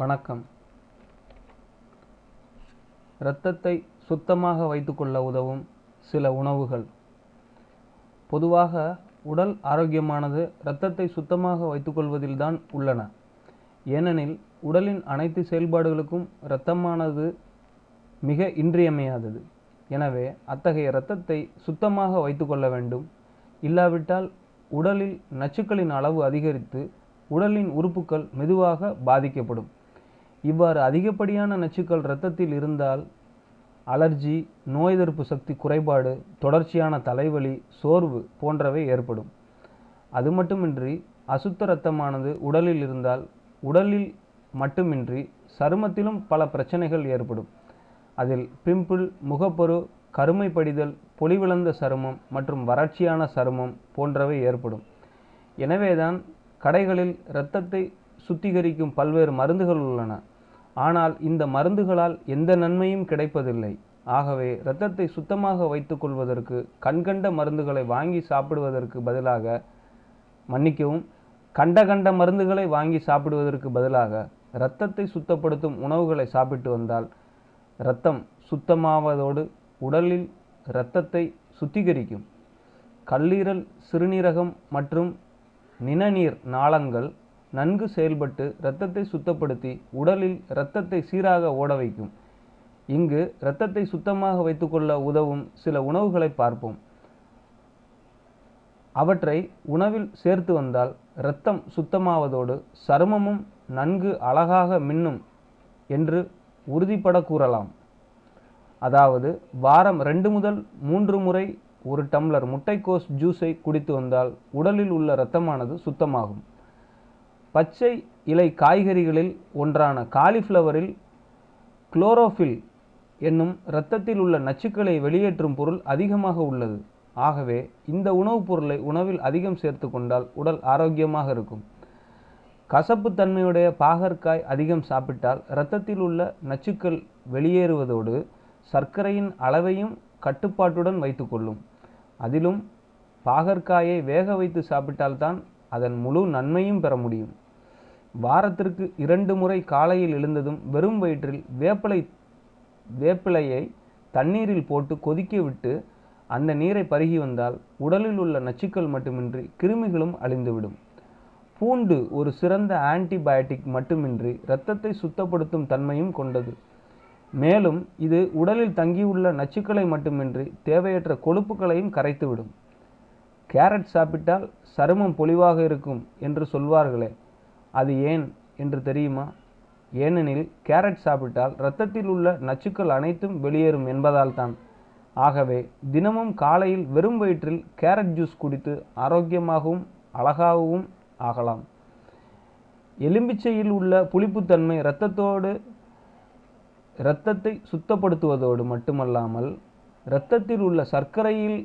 வணக்கம். இரத்தத்தை சுத்தமாக வைத்துக்கொள்ள உதவும் சில உணவுகள். பொதுவாக உடல் ஆரோக்கியமானது இரத்தத்தை சுத்தமாக வைத்துக்கொள்வதில்தான் உள்ளன. ஏனெனில் உடலின் அனைத்து செயல்பாடுகளுக்கும் இரத்தமானது மிக இன்றியமையாதது. எனவே அத்தகைய இரத்தத்தை சுத்தமாக வைத்துக்கொள்ள வேண்டும். இல்லாவிட்டால் உடலில் நச்சுக்களின் அளவு அதிகரித்து உடலின் உறுப்புகள் மெதுவாக பாதிக்கப்படும். இவ்வாறு அதிகப்படியான நச்சுக்கள் இரத்தத்தில் இருந்தால் அலர்ஜி, நோய் எதிர்ப்பு சக்தி குறைபாடு, தொடர்ச்சியான தலைவலி, சோர்வு போன்றவை ஏற்படும். அது மட்டுமின்றி அசுத்த இரத்தமானது உடலில் இருந்தால் உடலில் மட்டுமின்றி சருமத்திலும் பல பிரச்சனைகள் ஏற்படும். அதில் பிம்பிள், முகப்பரு, கருமை படிதல், பொலிவிழந்த சருமம் மற்றும் வறட்சியான சருமம் போன்றவை ஏற்படும். எனவேதான் கடைகளில் இரத்தத்தை சுத்திகரிக்கும் பல்வேறு மருந்துகள் உள்ளன. ஆனால் இந்த மருந்துகளால் எந்த நன்மையும் கிடைப்பதில்லை. ஆகவே இரத்தத்தை சுத்தமாக வைத்துக் கொள்வதற்கு கண்கண்ட மருந்துகளை வாங்கி சாப்பிடுவதற்கு பதிலாக கண்ட மருந்துகளை வாங்கி சாப்பிடுவதற்கு பதிலாக இரத்தத்தை சுத்தப்படுத்தும் உணவுகளை சாப்பிட்டு வந்தால் இரத்தம் சுத்தமாவதோடு உடலில் இரத்தத்தை சுத்திகரிக்கும். கல்லீரல், சிறுநீரகம் மற்றும் நிணநீர் நாளங்கள் நன்கு செயல்பட்டு இரத்தத்தை சுத்தப்படுத்தி உடலில் இரத்தத்தை சீராக ஓட வைக்கும். இங்கு இரத்தத்தை சுத்தமாக வைத்துக்கொள்ள உதவும் சில உணவுகளை பார்ப்போம். அவற்றை உணவில் சேர்த்து வந்தால் இரத்தம் சுத்தமாவதோடு சருமமும் நன்கு அழகாக மின்னும் என்று உறுதிபட கூறலாம். அதாவது வாரம் 2 முதல் 3 முறை 1 டம்ளர் முட்டைக்கோஸ் ஜூஸை குடித்து வந்தால் உடலில் உள்ள இரத்தமானது சுத்தமாகும். பச்சை இலை காய்கறிகளில் ஒன்றான காலிஃப்ளவரில் குளோரோஃபில் என்னும் இரத்தத்தில் உள்ள நச்சுக்களை வெளியேற்றும் பொருள் அதிகமாக உள்ளது. ஆகவே இந்த உணவுப் பொருளை உணவில் அதிகம் சேர்த்து கொண்டால் உடல் ஆரோக்கியமாக இருக்கும். கசப்பு தன்மையுடைய பாகற்காய் அதிகம் சாப்பிட்டால் இரத்தத்தில் உள்ள நச்சுக்கள் வெளியேறுவதோடு சர்க்கரையின் அளவையும் கட்டுப்பாட்டுடன் வைத்துக்கொள்ளும். அதிலும் பாகற்காயை வேக வைத்து சாப்பிட்டால்தான் அதன் முழு நன்மையும் பெற முடியும். வாரத்திற்கு 2 முறை காலையில் எழுந்ததும் வெறும் வயிற்றில் வேப்பிலையை தண்ணீரில் போட்டு கொதிக்க விட்டு அந்த நீரை பருகி வந்தால் உடலில் உள்ள நச்சுக்கள் மட்டுமின்றி கிருமிகளும் அழிந்துவிடும். பூண்டு ஒரு சிறந்த ஆன்டிபயோட்டிக் மட்டுமின்றி இரத்தத்தை சுத்தப்படுத்தும் தன்மையும் கொண்டது. மேலும் இது உடலில் தங்கியுள்ள நச்சுக்களை மட்டுமின்றி தேவையற்ற கொழுப்புகளையும் கரைத்துவிடும். கேரட் சாப்பிட்டால் சருமம் பொலிவாக இருக்கும் என்று சொல்வார்களே, அது ஏன் என்று தெரியுமா? ஏனெனில் கேரட் சாப்பிட்டால் இரத்தத்தில் உள்ள நச்சுக்கள் அனைத்தும் வெளியேறும் என்பதால் தான். ஆகவே தினமும் காலையில் வெறும் வயிற்றில் கேரட் ஜூஸ் குடித்து ஆரோக்கியமாகவும் அழகாகவும் ஆகலாம். எலும்பிச்சையில் உள்ள புளிப்புத்தன்மை இரத்தத்தை சுத்தப்படுத்துவதோடு மட்டுமல்லாமல் இரத்தத்தில் உள்ள சர்க்கரையில்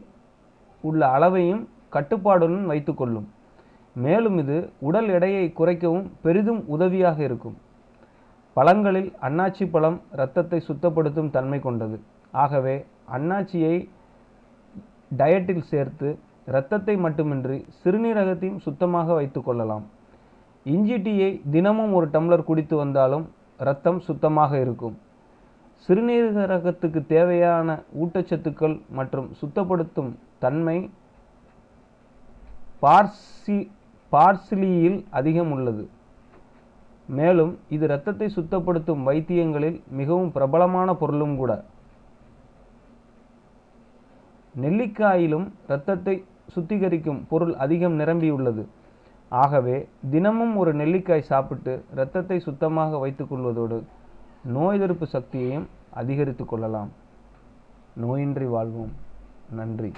உள்ள அளவையும் கட்டுப்பாடுடன் வைத்துக்கொள்ளும். மேலும் இது உடல் எடையை குறைக்கவும் பெரிதும் உதவியாக இருக்கும். பழங்களில் அன்னாச்சி பழம் இரத்தத்தை சுத்தப்படுத்தும் தன்மை கொண்டது. ஆகவே அன்னாச்சியை டயட்டில் சேர்த்து இரத்தத்தை மட்டுமின்றி சிறுநீரகத்தையும் சுத்தமாக வைத்துக் கொள்ளலாம். இஞ்சி டீயை தினமும் 1 டம்ளர் குடித்து வந்தாலும் இரத்தம் சுத்தமாக இருக்கும். சிறுநீரகத்துக்கு தேவையான ஊட்டச்சத்துக்கள் மற்றும் சுத்தப்படுத்தும் தன்மை பார்ஸ்லியில் அதிகம் உள்ளது. மேலும் இது இரத்தத்தை சுத்தப்படுத்தும் வைத்தியங்களில் மிகவும் பிரபலமான பொருளும் கூட. நெல்லிக்காயிலும் இரத்தத்தை சுத்திகரிக்கும் பொருள் அதிகம் நிரம்பியுள்ளது. ஆகவே தினமும் 1 நெல்லிக்காய் சாப்பிட்டு இரத்தத்தை சுத்தமாக வைத்துக் கொள்வதோடு நோய் எதிர்ப்பு சக்தியையும் அதிகரித்து கொள்ளலாம். நோயின்றி வாழ்வோம். நன்றி.